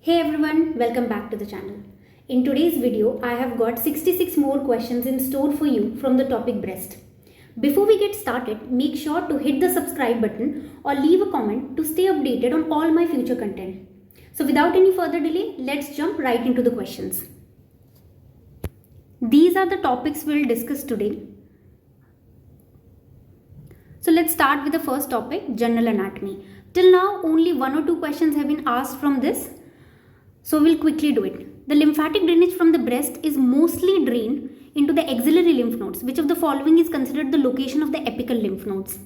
Hey everyone, welcome back to the channel. In today's video, I have got 66 more questions in store for you from the topic breast. Before we get started, make sure to hit the subscribe button or leave a comment to stay updated on all my future content. So without any further delay, let's jump right into the questions. These are the topics we'll discuss today. So let's start with the first topic, general anatomy. Till now, only one or two questions have been asked from this. So we'll quickly do it. The lymphatic drainage from the breast is mostly drained into the axillary lymph nodes. Which of the following is considered the location of the apical lymph nodes?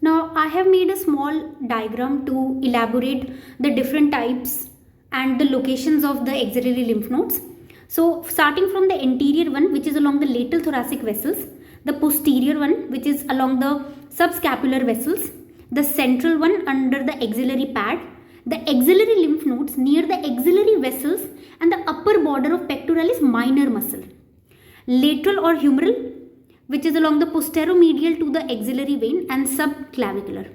Now I have made a small diagram to elaborate the different types and the locations of the axillary lymph nodes. So starting from the anterior one, which is along the lateral thoracic vessels, the posterior one, which is along the subscapular vessels, the central one under the axillary pad, the axillary lymph nodes near the axillary vessels, and the upper border of pectoralis minor muscle. Lateral or humeral, which is along the posteromedial to the axillary vein, and subclavicular.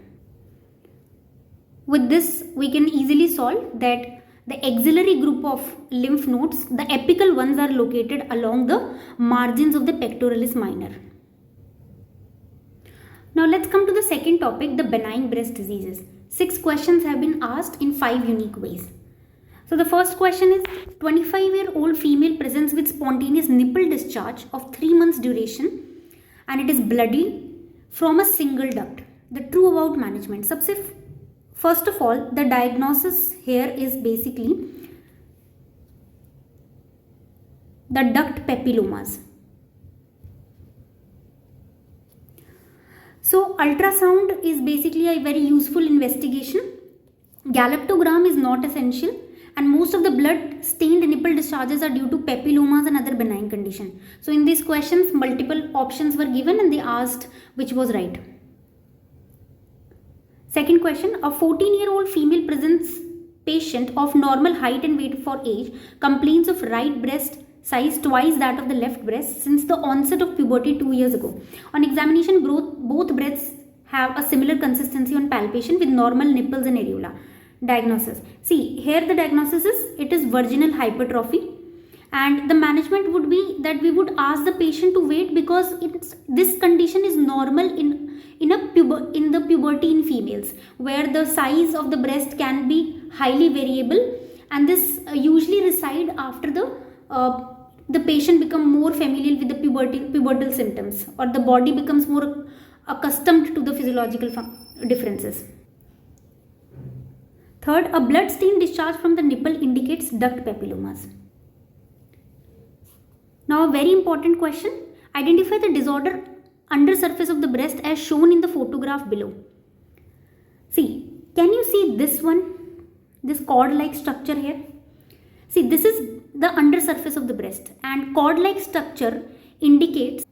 With this, we can easily solve that the axillary group of lymph nodes, the apical ones, are located along the margins of the pectoralis minor. Now let's come to the second topic, the benign breast diseases. 6 questions have been asked in 5 unique ways. So the first question is, 25-year-old female presents with spontaneous nipple discharge of 3 months duration and it is bloody from a single duct. The true about management. First of all, the diagnosis here is basically the duct papillomas. So ultrasound is basically a very useful investigation. Galleptogram is not essential, and most of the blood stained nipple discharges are due to papillomas and other benign condition. So in these questions, multiple options were given and they asked which was right. Second question, a 14-year-old female presents patient of normal height and weight for age complains of right breast size twice that of the left breast since the onset of puberty 2 years ago. On examination, both breasts have a similar consistency on palpation with normal nipples and areola. Diagnosis. See, here the diagnosis is, it is virginal hypertrophy, and the management would be that we would ask the patient to wait because this condition is normal in the puberty in females, where the size of the breast can be highly variable, and this usually reside after the patient become more familiar with the pubertal symptoms, or the body becomes more accustomed to the physiological differences. Third, a blood stain discharge from the nipple indicates duct papillomas. Now a very important question, identify the disorder under surface of the breast as shown in the photograph below. See, can you see this one, this cord-like structure here? See, this is the under surface of the breast, and cord-like structure indicates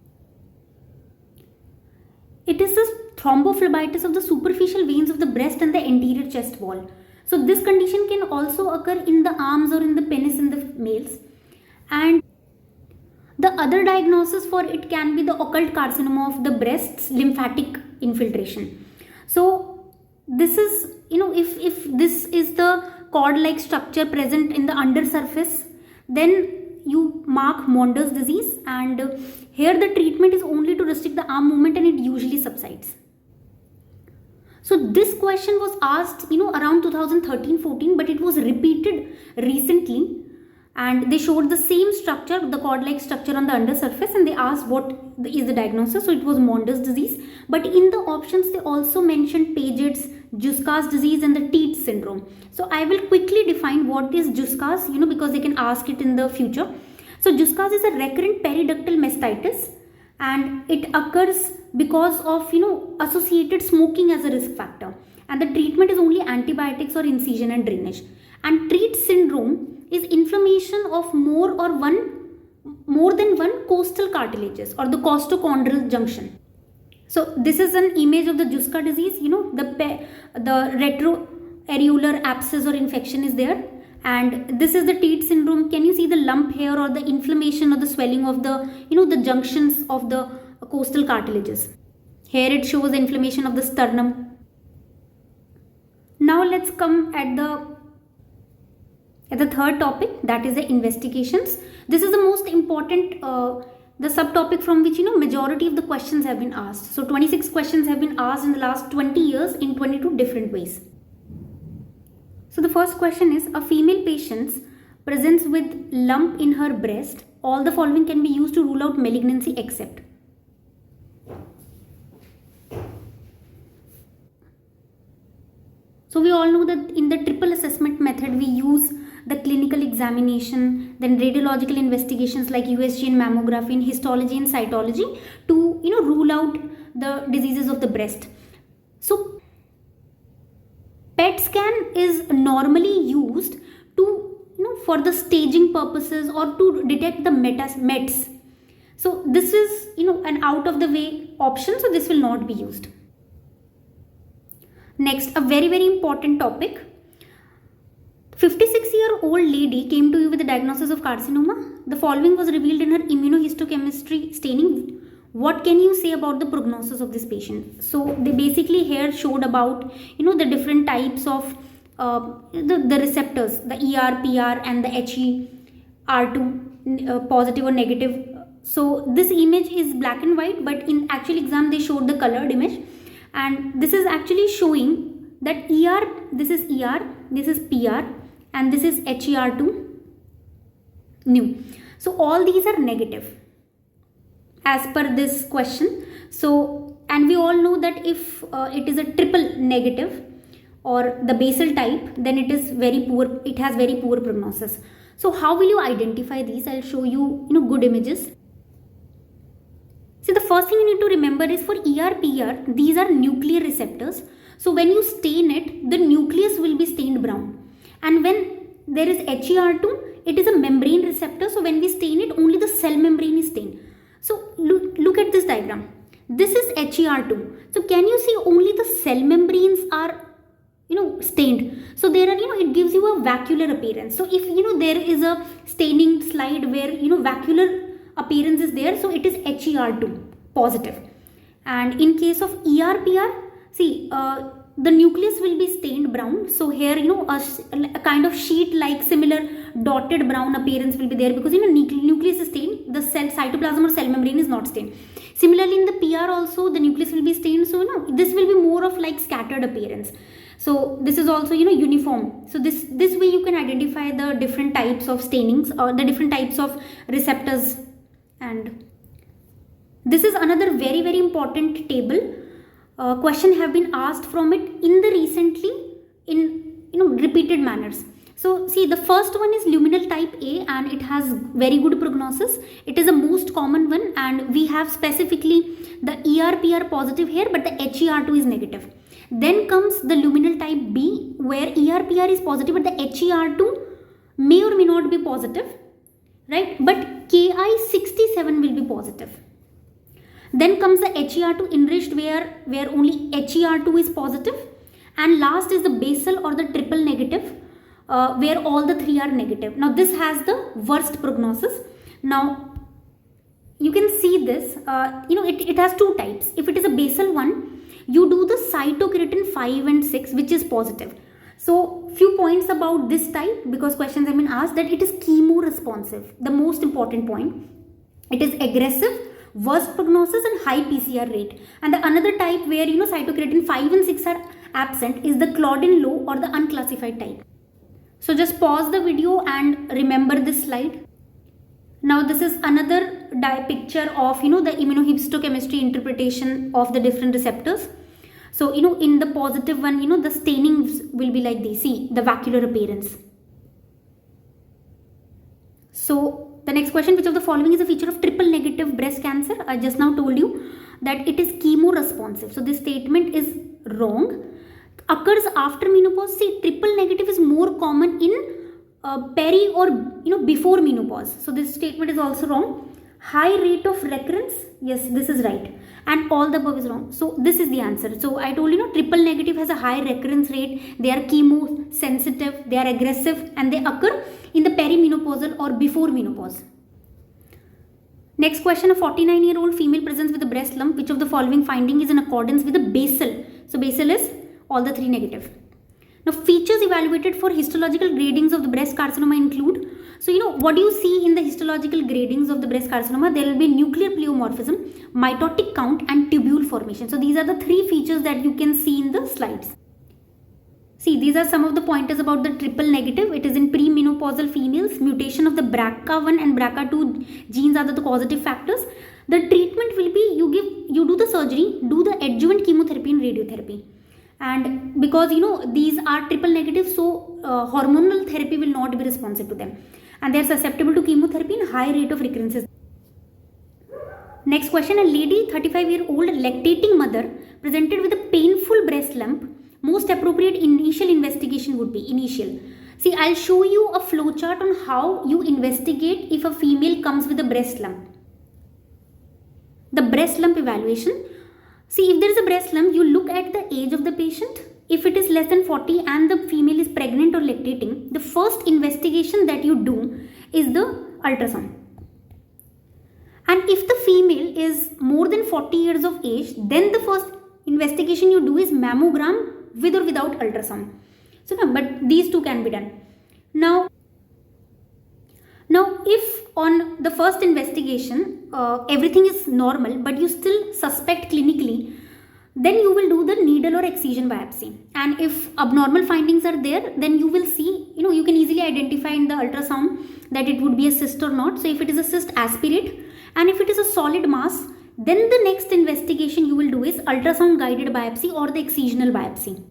it is a thrombophlebitis of the superficial veins of the breast and the anterior chest wall. So this condition can also occur in the arms or in the penis in the males, and the other diagnosis for it can be the occult carcinoma of the breast's lymphatic infiltration. So this is, if this is the cord-like structure present in the under surface, then you mark Mondor's disease, and here the treatment is only to restrict the arm movement and it usually subsides. So this question was asked around 2013-14, but it was repeated recently, and they showed the same structure, the cord-like structure on the under surface, and they asked what is the diagnosis. So it was Mondor's disease, but in the options they also mentioned Paget's, Juska's disease, and the Tietz syndrome. So I will quickly define what is Juska's, because they can ask it in the future. So Juska's is a recurrent periductal mastitis, and it occurs because of associated smoking as a risk factor, and the treatment is only antibiotics or incision and drainage. And Tietz syndrome is inflammation of more than one costal cartilages or the costochondral junction. So this is an image of the Juska disease. The retroareolar abscess or infection is there, and this is the Tietz syndrome. Can you see the lump here, or the inflammation or the swelling of the the junctions of the costal cartilages? Here it shows the inflammation of the sternum. Now let's come at the And the third topic, that is the investigations. This is the most important the subtopic from which majority of the questions have been asked. So 26 questions have been asked in the last 20 years in 22 different ways. So the first question is, a female patient presents with lump in her breast. All the following can be used to rule out malignancy except. So we all know that in the triple assessment method we use the clinical examination, then radiological investigations like USG and mammography, and histology and cytology to rule out the diseases of the breast. So PET scan is normally used to for the staging purposes or to detect the mets. So this is an out of the way option, so this will not be used. Next, a very very important topic. 56-year-old lady came to you with a diagnosis of carcinoma. The following was revealed in her immunohistochemistry staining. What can you say about the prognosis of this patient? So they basically here showed about the different types of the receptors, the ER, PR and the HER2 positive or negative. So this image is black and white, but in actual exam they showed the colored image, and this is actually showing that this is ER, this is PR and this is HER2 new. So all these are negative as per this question. So, and we all know that if it is a triple negative or the basal type, then it is very poor, it has very poor prognosis. So how will you identify these? I'll show you good images. See, the first thing you need to remember is for ER-PR, these are nuclear receptors. So when you stain it, the nucleus will be stained brown. And when there is HER2, it is a membrane receptor. So when we stain it, only the cell membrane is stained. So look at this diagram. This is HER2. So can you see only the cell membranes are stained? So there are it gives you a vacuolar appearance. So if there is a staining slide where vacuolar appearance is there, so it is HER2 positive. And in case of ER-PR, see the nucleus will be stained brown. So here a kind of sheet like similar dotted brown appearance will be there because nucleus is stained, the cell cytoplasm or cell membrane is not stained. Similarly in the PR also the nucleus will be stained, so this will be more of like scattered appearance. So this is also uniform. So this way you can identify the different types of stainings or the different types of receptors. And this is another very very important table. Question have been asked from it in the recently in repeated manners. So see, the first one is luminal type A and it has very good prognosis. It is the most common one, and we have specifically the ER-PR positive here, but the HER2 is negative. Then comes the luminal type B where ER-PR is positive but the HER2 may or may not be positive, right? But Ki67 will be positive. Then comes the HER2 enriched where only HER2 is positive. And last is the basal or the triple negative where all the three are negative. Now this has the worst prognosis. Now you can see this, it has two types. If it is a basal one, you do the cytokeratin 5 and 6 which is positive. So few points about this type because questions have been asked, that it is chemo responsive. The most important point, it is aggressive, worst prognosis and high PCR rate. And the another type where cytokeratin 5 and 6 are absent is the Claudin low or the unclassified type. So just pause the video and remember this slide. Now this is another picture of the immunohistochemistry interpretation of the different receptors. So in the positive one the stainings will be like this. See the vacuolar appearance. So the next question, which of the following is a feature of triple negative breast cancer? I just now told you that it is chemo responsive. So this statement is wrong. Occurs after menopause. See, triple negative is more common in peri or before menopause. So this statement is also wrong. High rate of recurrence. Yes, this is right. And all the above is wrong. So this is the answer. So I told triple negative has a high recurrence rate. They are chemo sensitive. They are aggressive and they occur in the perimenopausal or before menopause. Next question, a 49-year-old female presents with a breast lump. Which of the following finding is in accordance with the basal? So basal is all the three negative. Now features features evaluated for histological gradings of the breast carcinoma include, so what do you see in the histological gradings of the breast carcinoma? There will be nuclear pleomorphism, mitotic count, and tubule formation. So these are the three features that you can see in the slides. See, these are some of the pointers about the triple negative. It is in premenopausal females. Mutation of the BRCA1 and BRCA2 genes are the causative factors. The treatment will be you do the surgery, do the adjuvant chemotherapy and radiotherapy. And because these are triple negative, so hormonal therapy will not be responsive to them, and they are susceptible to chemotherapy in high rate of recurrences. Next question: a lady, 35-year-old lactating mother, presented with a painful breast lump. Most appropriate initial investigation would be initial. See, I'll show you a flowchart on how you investigate if a female comes with a breast lump. The breast lump evaluation. See, if there is a breast lump, you look at the age of the patient. If it is less than 40 and the female is pregnant or lactating, the first investigation that you do is the ultrasound. And if the female is more than 40 years of age, then the first investigation you do is mammogram with or without ultrasound. So, but these two can be done. Now if on the first investigation everything is normal but you still suspect clinically, then you will do the needle or excision biopsy. And if abnormal findings are there, then you will see, you can easily identify in the ultrasound that it would be a cyst or not. So if it is a cyst, aspirate. And if it is a solid mass, then the next investigation you will do is ultrasound guided biopsy or the excisional biopsy.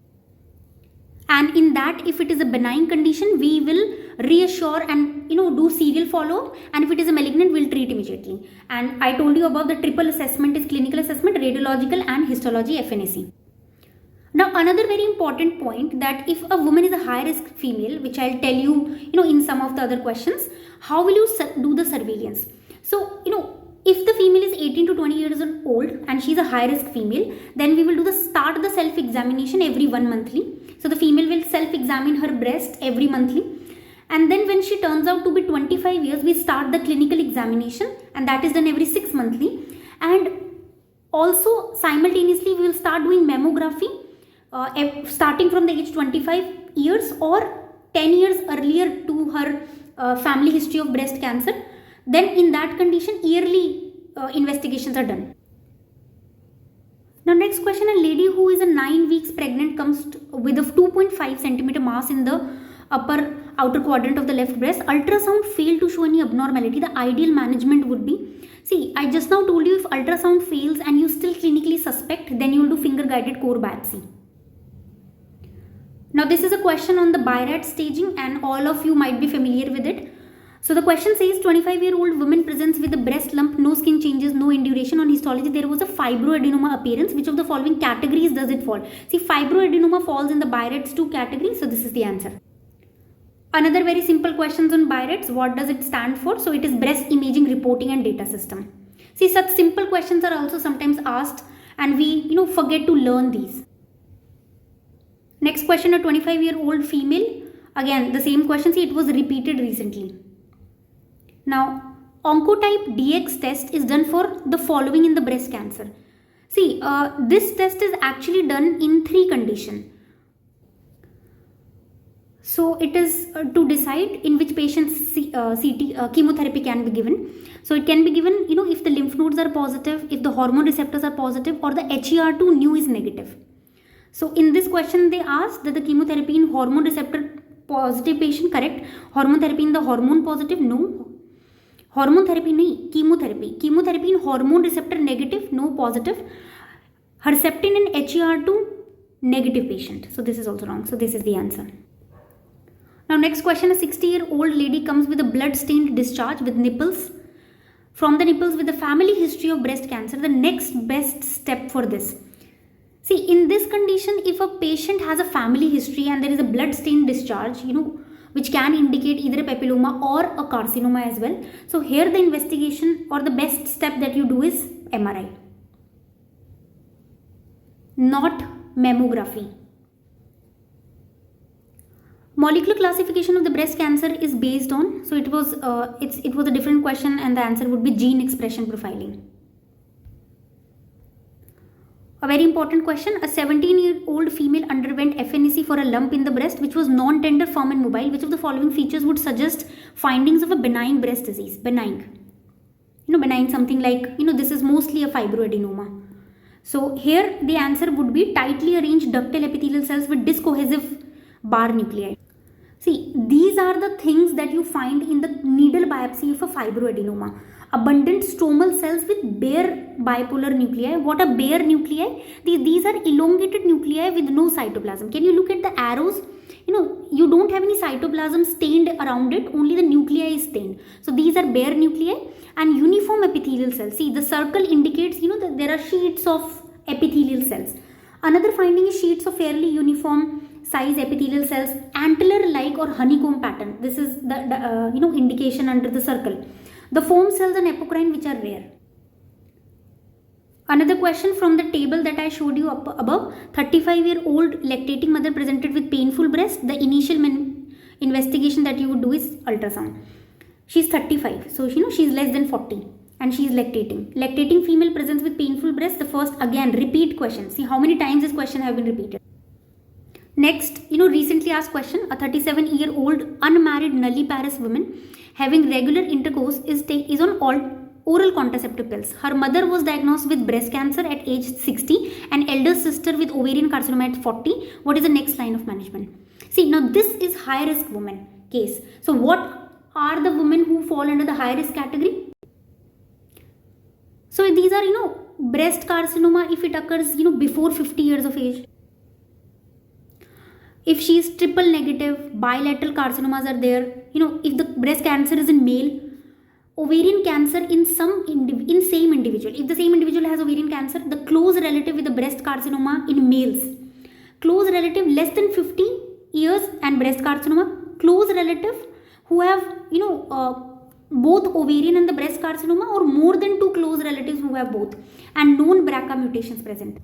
And in that, if it is a benign condition, we will reassure and do serial follow-up. And if it is a malignant, we'll treat immediately. And I told you about the triple assessment is clinical assessment, radiological and histology FNAC. Now another very important point, that if a woman is a high risk female, which I'll tell you, in some of the other questions, how will you do the surveillance? So, if the female is 18 to 20 years old and she's a high risk female, then we will start the self-examination every 1 monthly. So the female will self-examine her breast every monthly. And then when she turns out to be 25 years, we start the clinical examination, and that is done every 6 monthly. And also simultaneously we will start doing mammography starting from the age 25 years or 10 years earlier to her family history of breast cancer. Then in that condition, yearly investigations are done. Now next question, a lady who is a 9 weeks pregnant comes with a 2.5 centimeter mass in the upper outer quadrant of the left breast. Ultrasound failed to show any abnormality. The ideal management would be, see, I just now told you, if ultrasound fails and you still clinically suspect, then you will do finger guided core biopsy. Now this is a question on the BI-RADS staging, and all of you might be familiar with it. So the question says, 25-year-old woman presents with a breast lump, no skin changes, no induration. On histology, there was a fibroadenoma appearance. Which of the following categories does it fall? See, fibroadenoma falls in the BI-RADS 2 category, so this is the answer. Another very simple questions on BI-RADS, what does it stand for? So it is breast imaging reporting and data system. See, such simple questions are also sometimes asked, and we forget to learn these. Next question, a 25-year-old female. Again, the same question. See, it was repeated recently. Now, Oncotype DX test is done for the following in the breast cancer. See, this test is actually done in 3 conditions. So it is to decide in which patients chemotherapy can be given. So it can be given, if the lymph nodes are positive, if the hormone receptors are positive, or the HER2 new is negative. So in this question, they asked that the chemotherapy in hormone receptor positive patient, correct. Hormone therapy in the hormone positive, no. Hormone therapy, nahi, chemotherapy. Chemotherapy in hormone receptor negative, no, positive. Herceptin in HER2 negative patient. So this is also wrong. So this is the answer. Now next question, a 60-year-old lady comes with a blood-stained discharge with nipples. From the nipples with a family history of breast cancer, the next best step for this. See, in this condition, if a patient has a family history and there is a blood-stained discharge, which can indicate either a papilloma or a carcinoma as well. So here the investigation or the best step that you do is MRI, not mammography. Molecular classification of the breast cancer is based on, so it was a different question, and the answer would be gene expression profiling. A very important question. A 17-year-old female underwent FNAC for a lump in the breast which was non-tender, firm and mobile. Which of the following features would suggest findings of a benign breast disease? Benign. Benign something like, this is mostly a fibroadenoma. So here the answer would be tightly arranged ductal epithelial cells with discohesive bar nuclei. See, these are the things that you find in the needle biopsy of a fibroadenoma. Abundant stromal cells with bare bipolar nuclei. What are bare nuclei? These are elongated nuclei with no cytoplasm. Can you look at the arrows? You don't have any cytoplasm stained around it, only the nuclei is stained. So these are bare nuclei and uniform epithelial cells. See, the circle indicates, that there are sheets of epithelial cells. Another finding is sheets of fairly uniform size epithelial cells, antler-like or honeycomb pattern. This is the indication under the circle. The foam cells and apocrine which are rare. Another question from the table that I showed you above. 35-year-old lactating mother presented with painful breast. The initial investigation that you would do is ultrasound. She's 35, so she's less than 40 and she's lactating. Lactating female presents with painful breast. The first, again, repeat question. See how many times this question have been repeated. Next, recently asked question. A 37-year-old unmarried nulliparous woman having regular intercourse is on oral contraceptive pills. Her mother was diagnosed with breast cancer at age 60 and elder sister with ovarian carcinoma at 40. What is the next line of management? See, now this is high risk woman case. So what are the women who fall under the high risk category? So these are, breast carcinoma if it occurs, before 50 years of age. If she is triple negative, bilateral carcinomas are there. If the breast cancer is in male, ovarian cancer in same individual. If the same individual has ovarian cancer, the close relative with the breast carcinoma in males. Close relative less than 50 years and breast carcinoma. Close relative who have, both ovarian and the breast carcinoma, or more than 2 close relatives who have both, and known BRCA mutations present.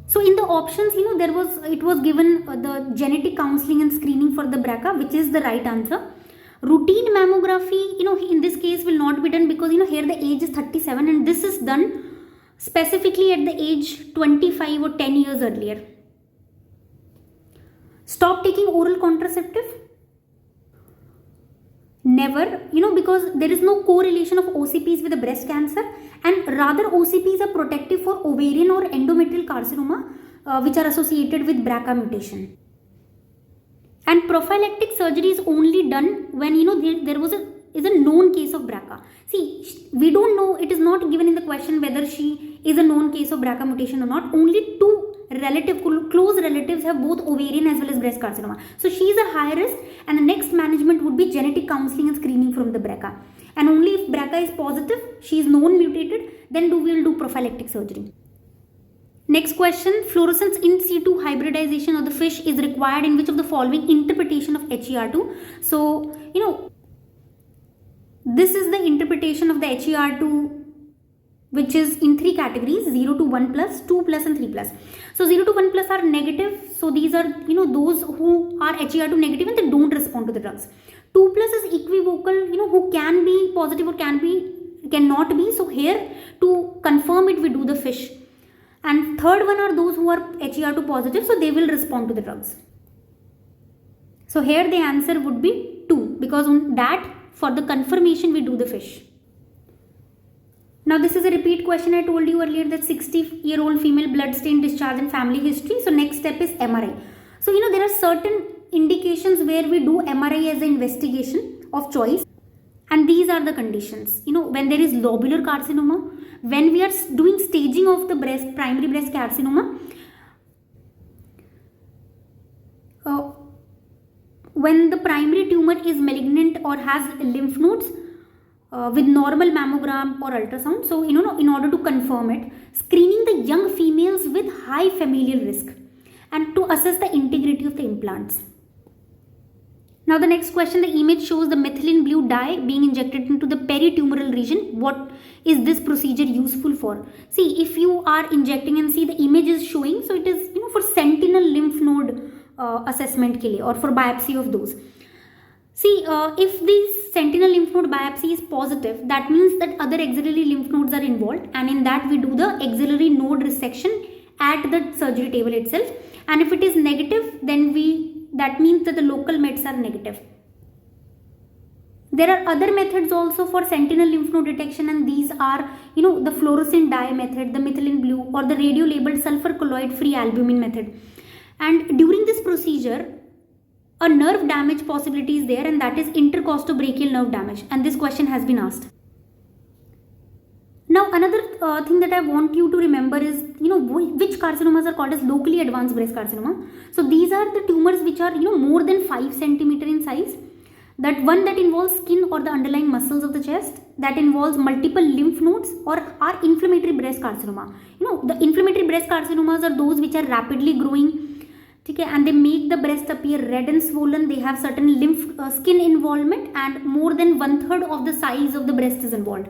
So in the options, it was given the genetic counseling and screening for the BRCA, which is the right answer. Routine mammography, in this case will not be done because, here the age is 37 and this is done specifically at the age 25 or 10 years earlier. Stop taking oral contraceptive. Never, because there is no correlation of OCPs with the breast cancer, and rather OCPs are protective for ovarian or endometrial carcinoma, which are associated with BRCA mutation. And prophylactic surgery is only done when there is a known case of BRCA. See, we don't know, it is not given in the question whether she is a known case of BRCA mutation or not. Only 2 close relatives have both ovarian as well as breast carcinoma. So she is a high risk, and the next management would be genetic counseling and screening from the BRCA. And only if BRCA is positive, she is known mutated, then we will do prophylactic surgery. Next question, fluorescence in situ hybridization of the fish is required in which of the following interpretation of HER2? So, this is the interpretation of the HER2, which is in 3 categories, 0 to 1 plus, 2 plus and 3 plus. So 0 to 1 plus are negative. So these are, those who are HER2 negative and they don't respond to the drugs. 2 plus is equivocal, who can be positive or cannot be. So here to confirm it, we do the fish. And third one are those who are HER2 positive, so they will respond to the drugs. So here the answer would be 2, because on that, for the confirmation, we do the fish. Now this is a repeat question. I told you earlier that 60-year-old female blood stain discharge and family history. So next step is MRI. So there are certain indications where we do MRI as an investigation of choice. And these are the conditions. When there is lobular carcinoma, when we are doing staging of the primary breast carcinoma, when the primary tumor is malignant or has lymph nodes, with normal mammogram or ultrasound. So, in order to confirm it, screening the young females with high familial risk and to assess the integrity of the implants. Now the next question, the image shows the methylene blue dye being injected into the peritumoral region. What is this procedure useful for? See, if you are injecting and see the image is showing, so it is, for sentinel lymph node assessment ke liye, or for biopsy of those. See, if the sentinel lymph node biopsy is positive, that means that other axillary lymph nodes are involved, and in that we do the axillary node resection at the surgery table itself. And if it is negative, then that means that the local mets are negative. There are other methods also for sentinel lymph node detection, and these are, the fluorescent dye method, the methylene blue, or the radio labeled sulfur colloid free albumin method. And during this procedure, a nerve damage possibility is there, and that is intercostobrachial nerve damage, and this question has been asked. Now another thing that I want you to remember is, which carcinomas are called as locally advanced breast carcinoma. So these are the tumors which are, more than 5 centimeter in size. That one that involves skin or the underlying muscles of the chest, that involves multiple lymph nodes, or are inflammatory breast carcinoma. The inflammatory breast carcinomas are those which are rapidly growing, okay, and they make the breast appear red and swollen. They have certain skin involvement, and more than 1/3 of the size of the breast is involved.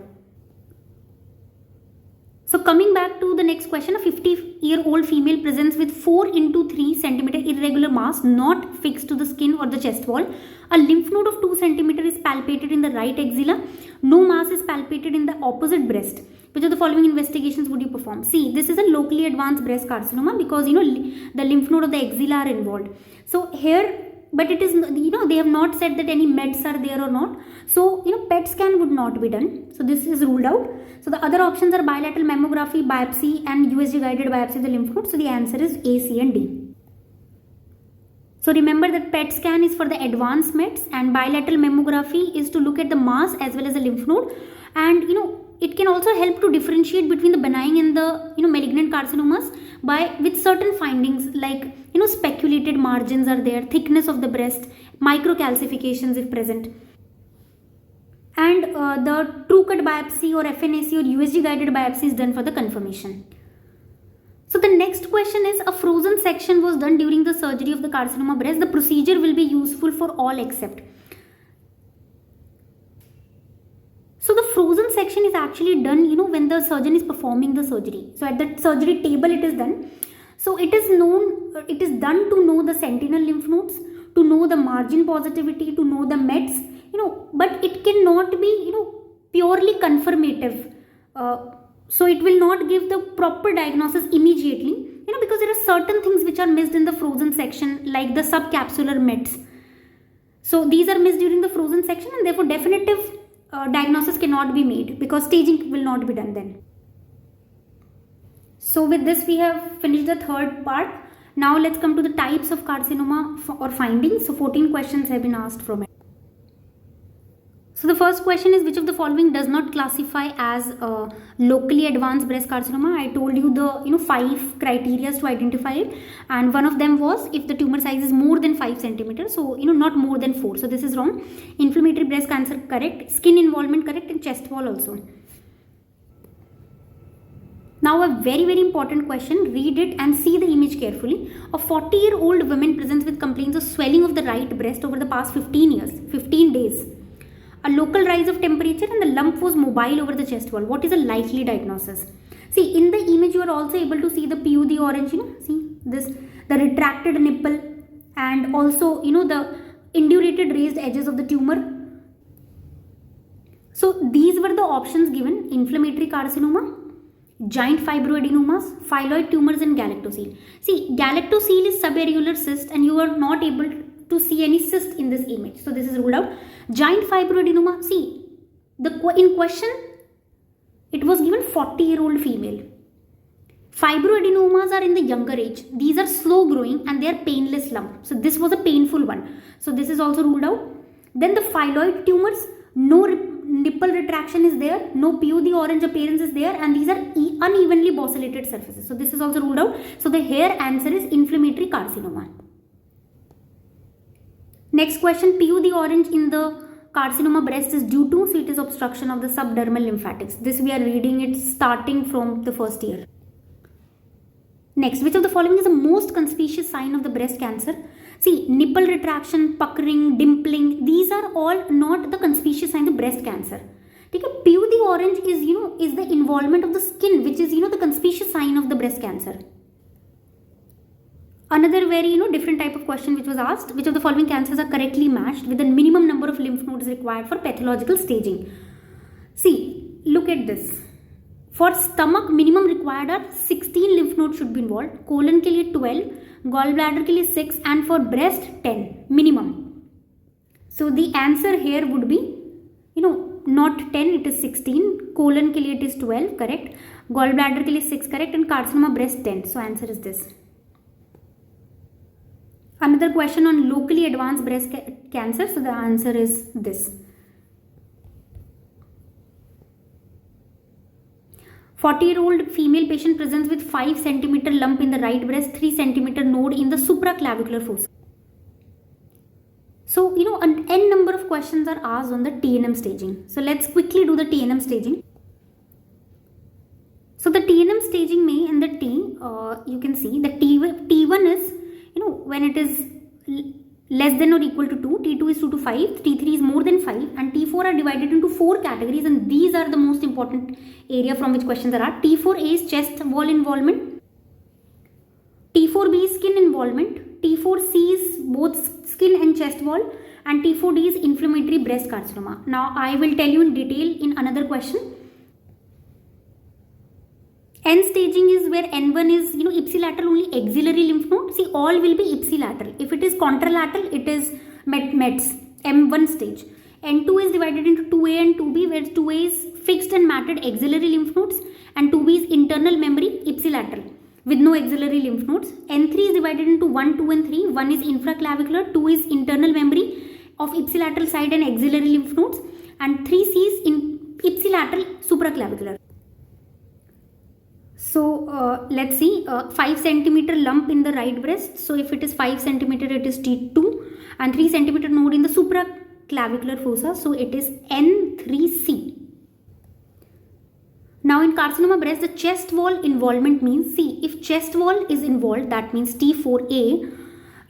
So coming back to the next question, a 50-year-old female presents with 4 into 3 centimeter irregular mass not fixed to the skin or the chest wall. A lymph node of 2 centimeter is palpated in the right axilla. No mass is palpated in the opposite breast. Which of the following investigations would you perform? See, this is a locally advanced breast carcinoma because, the lymph node of the axilla are involved. So here, but it is, they have not said that any meds are there or not. So, PET scan would not be done. So this is ruled out. So the other options are bilateral mammography, biopsy, and USG guided biopsy of the lymph node. So the answer is A, C, and D. So remember that PET scan is for the advanced meds, and bilateral mammography is to look at the mass as well as the lymph node. And, it can also help to differentiate between the benign and the, malignant carcinomas with certain findings like, speculated margins are there, thickness of the breast, microcalcifications if present. And the true cut biopsy or FNAC or USG guided biopsy is done for the confirmation. So the next question is, a frozen section was done during the surgery of the carcinoma breast. The procedure will be useful for all except. So the frozen section is actually done, when the surgeon is performing the surgery. So at the surgery table it is done. So it is done to know the sentinel lymph nodes, to know the margin positivity, to know the mets, but it cannot be, purely confirmative. So it will not give the proper diagnosis immediately, because there are certain things which are missed in the frozen section, like the subcapsular mets. So these are missed during the frozen section, and therefore definitive diagnosis cannot be made because staging will not be done then. So with this we have finished the third part. Now let's come to the types of carcinoma or findings. So 14 questions have been asked from it. So the first question is, which of the following does not classify as locally advanced breast carcinoma? I told you the 5 criteria to identify it, and one of them was if the tumor size is more than 5 centimeters. So not more than 4. So this is wrong. Inflammatory breast cancer correct, skin involvement correct, and chest wall also. Now a very important question. Read it and see the image carefully. A 40-year-old woman presents with complaints of swelling of the right breast over the past 15 days. A local rise of temperature, and the lump was mobile over the chest wall. What is a likely diagnosis? See, in the image you are also able to see the PUD orange, see this, the retracted nipple, and also, the indurated raised edges of the tumor. So these were the options given: inflammatory carcinoma, giant fibroadenomas, phyloid tumors, and galactosele. See, galactosele is subareolar cyst, and you are not able to see any cyst in this image. So this is ruled out. Giant fibroadenoma, see, in question, it was given 40-year-old female. Fibroadenomas are in the younger age. These are slow growing and they are painless lump. So this was a painful one. So this is also ruled out. Then the phyloid tumors, no nipple retraction is there, no PUD orange appearance is there, and these are unevenly bosselated surfaces. So this is also ruled out. So the here answer is inflammatory carcinoma. Next question, PUD orange in the carcinoma breast is due to, so it is obstruction of the subdermal lymphatics. This we are reading it starting from the first year. Next, which of the following is the most conspicuous sign of the breast cancer? See, nipple retraction, puckering, dimpling, these are all not the conspicuous sign of breast cancer. Okay, PUD orange is, is the involvement of the skin, which is, the conspicuous sign of the breast cancer. Another very different type of question which was asked: which of the following cancers are correctly matched with the minimum number of lymph nodes required for pathological staging? See, look at this. For stomach, minimum required are 16 lymph nodes should be involved. Colon के लिए 12, gallbladder के लिए 6, and for breast 10 minimum. So the answer here would be not 10, it is 16. Colon के लिए it is 12, correct. Gallbladder के लिए 6, correct, and carcinoma breast 10. So answer is this. Another question on locally advanced breast cancer. So the answer is this. 40-year-old female patient presents with 5 centimeter lump in the right breast, 3 centimeter node in the supraclavicular fossa. So, an n number of questions are asked on the TNM staging. So, let's quickly do the TNM staging. So, the TNM staging may in the T, you can see the T1 is, when it is less than or equal to 2, T2 is 2 to 5, T3 is more than 5, and T4 are divided into 4 categories, and these are the most important area from which questions are asked. T4A is chest wall involvement, T4B is skin involvement, T4C is both skin and chest wall, and T4D is inflammatory breast carcinoma. Now I will tell you in detail in another question. N staging is where N1 is ipsilateral only axillary lymph node. See, all will be ipsilateral. If it is contralateral, it is METS, M1 stage. N2 is divided into 2A and 2B, where 2A is fixed and matted axillary lymph nodes and 2B is internal memory ipsilateral with no axillary lymph nodes. N3 is divided into 1, 2 and 3. 1 is infraclavicular, 2 is internal memory of ipsilateral side and axillary lymph nodes, and 3C is in ipsilateral supraclavicular. So let's see, 5 centimeter lump in the right breast. So if it is 5 centimeter, it is T2, and 3 centimeter node in the supraclavicular fossa. So it is N3C. Now in carcinoma breast, the chest wall involvement means, see, if chest wall is involved, that means T4A,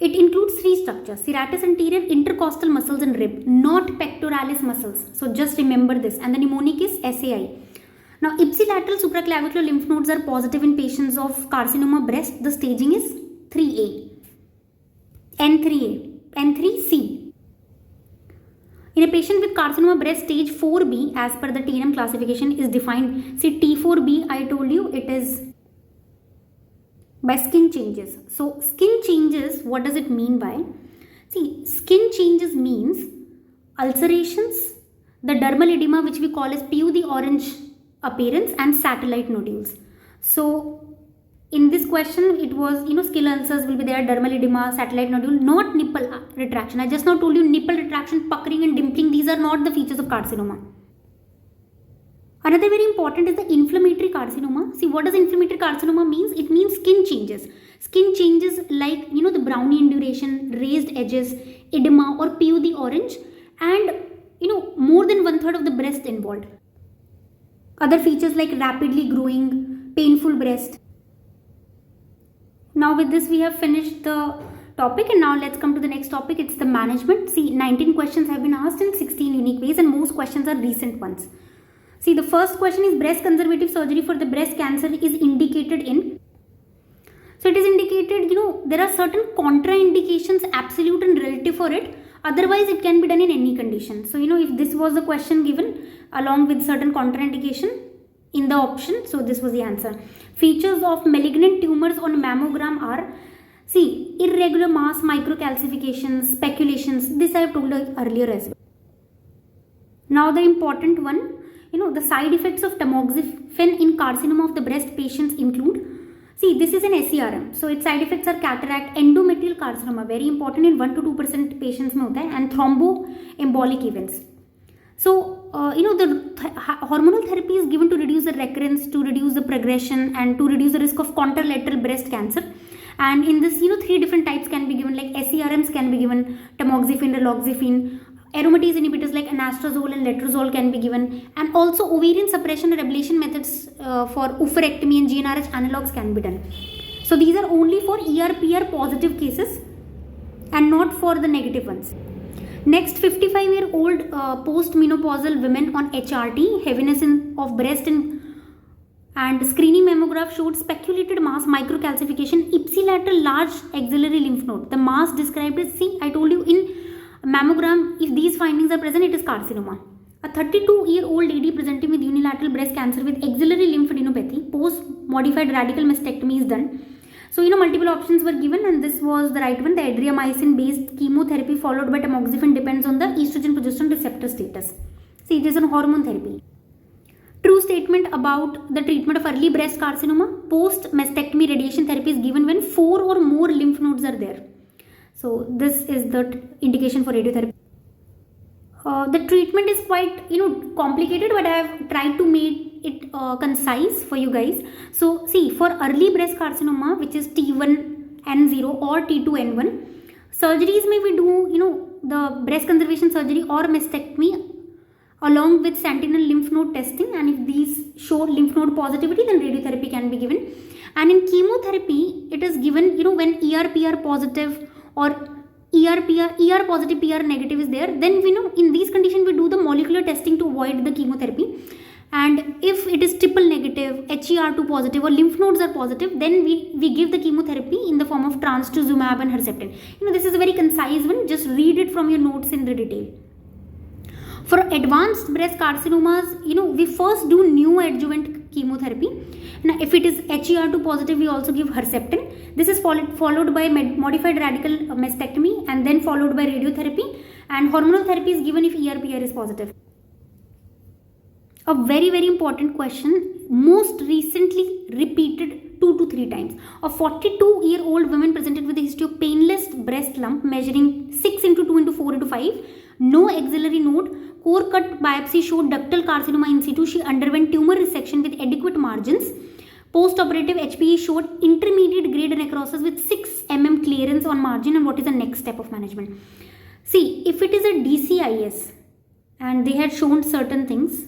it includes 3 structures: serratus anterior, intercostal muscles and rib, not pectoralis muscles. So just remember this. And the mnemonic is SAI. Now, ipsilateral supraclavicular lymph nodes are positive in patients of carcinoma breast. The staging is 3A, N3A, N3C. In a patient with carcinoma breast, stage 4B as per the TNM classification is defined. See, T4B, I told you, it is by skin changes. So, skin changes, what does it mean by? See, skin changes means ulcerations, the dermal edema, which we call as PU, the orange appearance, and satellite nodules. So in this question it was skin ulcers will be there, dermal edema, satellite nodule, not nipple retraction. I just now told you nipple retraction, puckering and dimpling, these are not the features of carcinoma. Another very important is the inflammatory carcinoma. See, what does inflammatory carcinoma means? It means skin changes. Skin changes like the brownie induration, raised edges, edema or PU the orange, and more than 1/3 of the breast involved. Other features like rapidly growing, painful breast. Now with this we have finished the topic, and now let's come to the next topic. It's the management. See, 19 questions have been asked in 16 unique ways, and most questions are recent ones. See, the first question is breast conservative surgery for the breast cancer is indicated in. So it is indicated, there are certain contraindications, absolute and relative for it. Otherwise, it can be done in any condition. So, if this was the question given along with certain contraindication in the option, so this was the answer. Features of malignant tumors on mammogram are, see, irregular mass, microcalcifications, speculations. This I have told earlier as well. Now, the important one, the side effects of tamoxifen in carcinoma of the breast patients include, see, this is an SERM. So, its side effects are cataract, endometrial carcinoma, very important in 1 to 2% patients mein hota hai, and thromboembolic events. So, the hormonal therapy is given to reduce the recurrence, to reduce the progression, and to reduce the risk of contralateral breast cancer. And in this, 3 different types can be given, like SERMs can be given, tamoxifen, raloxifene, aromatase inhibitors like anastrozole and letrozole can be given, and also ovarian suppression or ablation methods for oophorectomy and GnRH analogs can be done. So these are only for ER/PR positive cases and not for the negative ones. Next, 55-year-old post-menopausal women on HRT, heaviness of breast and And screening mammograph showed speculated mass microcalcification ipsilateral large axillary lymph node. The mass described is, see, I told you in mammogram, if these findings are present, it is carcinoma. A 32-year-old lady presenting with unilateral breast cancer with axillary lymphadenopathy, post-modified radical mastectomy is done. So, multiple options were given and this was the right one. The adriamycin-based chemotherapy followed by tamoxifen depends on the estrogen-progesterone receptor status. See, it is a hormone therapy. True statement about the treatment of early breast carcinoma. Post-mastectomy radiation therapy is given when 4 or more lymph nodes are there. So, this is the indication for radiotherapy. The treatment is quite complicated, but I have tried to make it concise for you guys. So see, for early breast carcinoma, which is T1N0 or T2N1, surgeries may we do the breast conservation surgery or mastectomy along with sentinel lymph node testing, and if these show lymph node positivity, then radiotherapy can be given. And in chemotherapy, it is given when ER/PR positive or ER positive, PR negative is there, then in these conditions we do the molecular testing to avoid the chemotherapy. And if it is triple negative, HER2 positive or lymph nodes are positive, then we give the chemotherapy in the form of trastuzumab and Herceptin. This is a very concise one, just read it from your notes in the detail. For advanced breast carcinomas, we first do neoadjuvant chemotherapy. Now, if it is HER2 positive, we also give Herceptin. This is followed by modified radical mastectomy and then followed by radiotherapy, and hormonal therapy is given if ER/PR is positive. A very, very important question, most recently repeated 2 to 3 times. A 42-year-old woman presented with a history of painless breast lump measuring 6 into 2 into 4 into 5, no axillary node, core cut biopsy showed ductal carcinoma in situ. She underwent tumor resection with adequate margins. Post-operative HPE showed intermediate grade necrosis with 6 mm clearance on margin. And what is the next step of management? See, if it is a DCIS and they had shown certain things,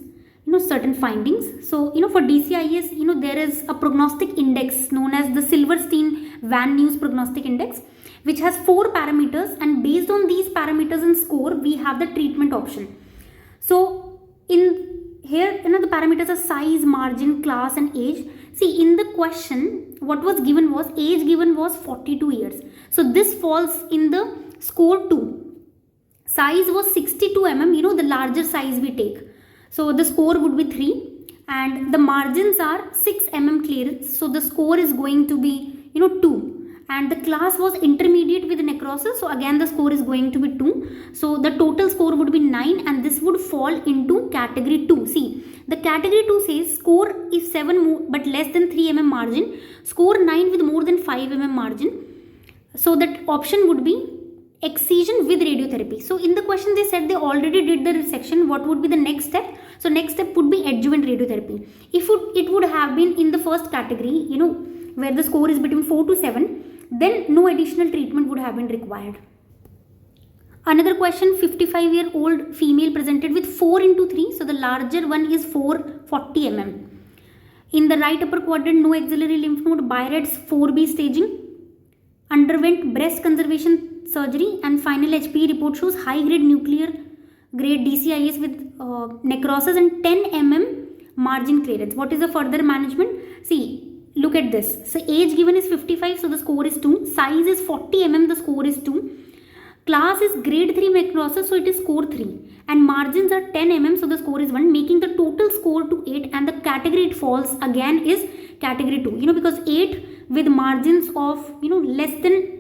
certain findings. So, for DCIS, there is a prognostic index known as the Silverstein-Van Nuys prognostic index, which has 4 parameters, and based on these parameters and score, we have the treatment option. So, in here, the parameters are size, margin, class and age. See, in the question, what was given was, age given was 42 years. So, this falls in the score 2. Size was 62 mm, the larger size we take. So, the score would be 3, and the margins are 6 mm clearance. So, the score is going to be, 2. And the class was intermediate with necrosis. So, again, the score is going to be 2. So, the total score would be 9, and this would fall into category 2. See, the category 2 says score if 7 more, but less than 3 mm margin, score 9 with more than 5 mm margin. So, that option would be excision with radiotherapy. So, in the question they said they already did the resection. What would be the next step? So, next step would be adjuvant radiotherapy. If it would have been in the first category, where the score is between 4 to 7, then no additional treatment would have been required. Another question, 55-year-old female presented with 4 into 3. So, the larger one is 440 mm. In the right upper quadrant, no axillary lymph node, BI-RADS 4B staging, underwent breast conservation surgery, and final HPE report shows high-grade nuclear grade DCIS with necrosis and 10 mm margin clearance. What is the further management? See, look at this. So, age given is 55, so the score is 2. Size is 40 mm, the score is 2. Class is grade 3 necrosis, so it is score 3. And margins are 10 mm, so the score is 1, making the total score to 8. And the category it falls again is category 2. Because 8 with margins of, less than,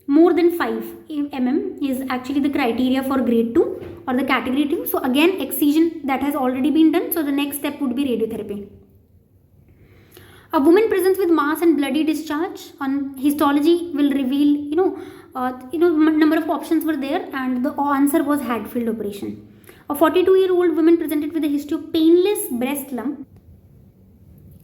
more than 5 mm is actually the criteria for grade 2 or the category 2. So, again, excision that has already been done. So, the next step would be radiotherapy. A woman presents with mass and bloody discharge on histology will reveal, number of options were there, and the answer was Hadfield operation. A 42-year-old woman presented with a history of painless breast lump.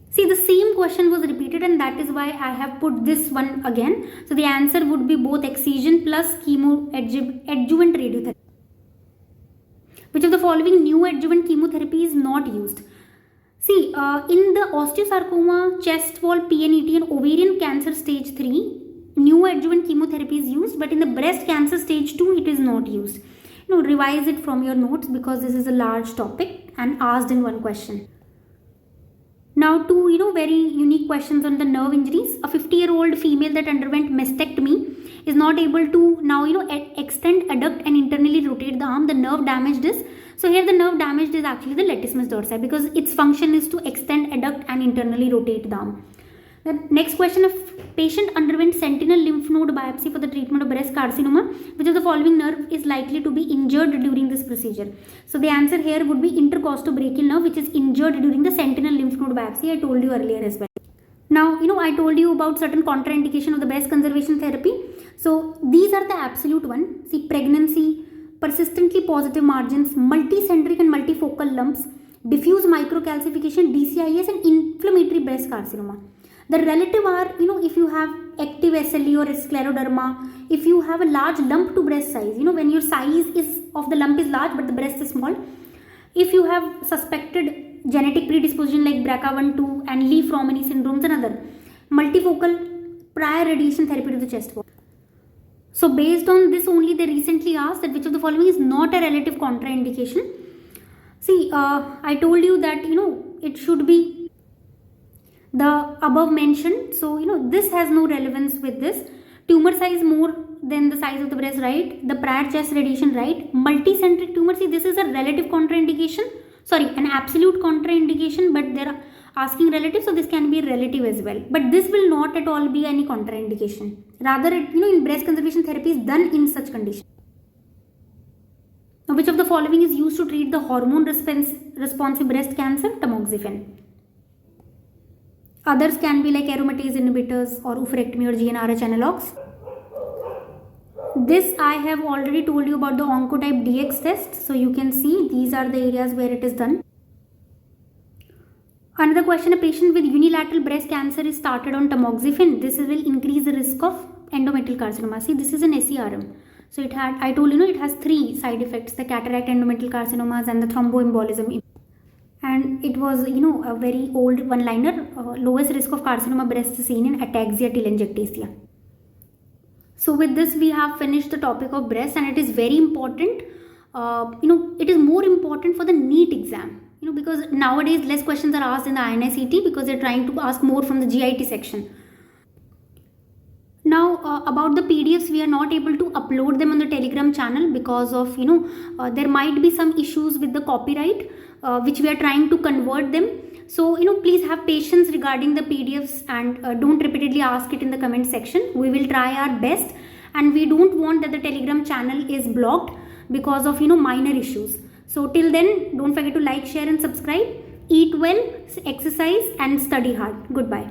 See, the same question was repeated, and that is why I have put this one again. So, the answer would be both excision plus adjuvant radiotherapy. Which of the following new adjuvant chemotherapy is not used? See, in the osteosarcoma, chest wall, PNET and ovarian cancer stage 3, neoadjuvant chemotherapy is used, but in the breast cancer stage 2, it is not used. Revise it from your notes because this is a large topic and asked in one question. Now, two very unique questions on the nerve injuries. A 50-year-old female that underwent mastectomy is not able to now extend, adduct, and internally rotate the arm. The nerve damaged is, so here the nerve damaged is actually the latissimus dorsi, because its function is to extend, adduct, and internally rotate the arm. The next question: if patient underwent sentinel lymph node biopsy for the treatment of breast carcinoma, which of the following nerve is likely to be injured during this procedure? So the answer here would be intercostobrachial nerve, which is injured during the sentinel lymph node biopsy. I told you earlier as well. Now, I told you about certain contraindication of the breast conservation therapy. So these are the absolute one. See, pregnancy, persistently positive margins, multicentric and multifocal lumps, diffuse microcalcification, DCIS, and inflammatory breast carcinoma. The relative are, if you have active SLE or scleroderma, if you have a large lump to breast size, when your size is of the lump is large but the breast is small, if you have suspected genetic predisposition like BRCA1-2 and Lee-Fromeny syndromes and other, multifocal prior radiation therapy to the chest wall. So based on this only, they recently asked that which of the following is not a relative contraindication. See, I told you that, it should be the above mentioned. So, this has no relevance with this. Tumor size more than the size of the breast, right? The prior chest radiation, right? Multicentric tumor, see, this is a relative contraindication. Sorry, an absolute contraindication, but they're asking relative, so this can be relative as well. But this will not at all be any contraindication. Rather, in breast conservation therapy is done in such condition. Now, which of the following is used to treat the hormone responsive breast cancer? Tamoxifen. Others can be like aromatase inhibitors or oophorectomy or GnRH analogs. This I have already told you about the Oncotype DX test. So you can see these are the areas where it is done. Another question: a patient with unilateral breast cancer is started on tamoxifen. This will increase the risk of endometrial carcinoma. See, this is an SERM. So I told it has 3 side effects: the cataract, endometrial carcinomas, and the thromboembolism. And it was, a very old one-liner. Lowest risk of carcinoma breast is seen in ataxia telangiectasia. So with this, we have finished the topic of breast, and it is very important. It is more important for the NEET exam. Because nowadays less questions are asked in the INI-CT because they're trying to ask more from the GIT section. Now, about the PDFs, we are not able to upload them on the Telegram channel because of, there might be some issues with the copyright, which we are trying to convert them. So, please have patience regarding the PDFs and don't repeatedly ask it in the comment section. We will try our best, and we don't want that the Telegram channel is blocked because of, minor issues. So, till then, don't forget to like, share and subscribe. Eat well, exercise and study hard. Goodbye.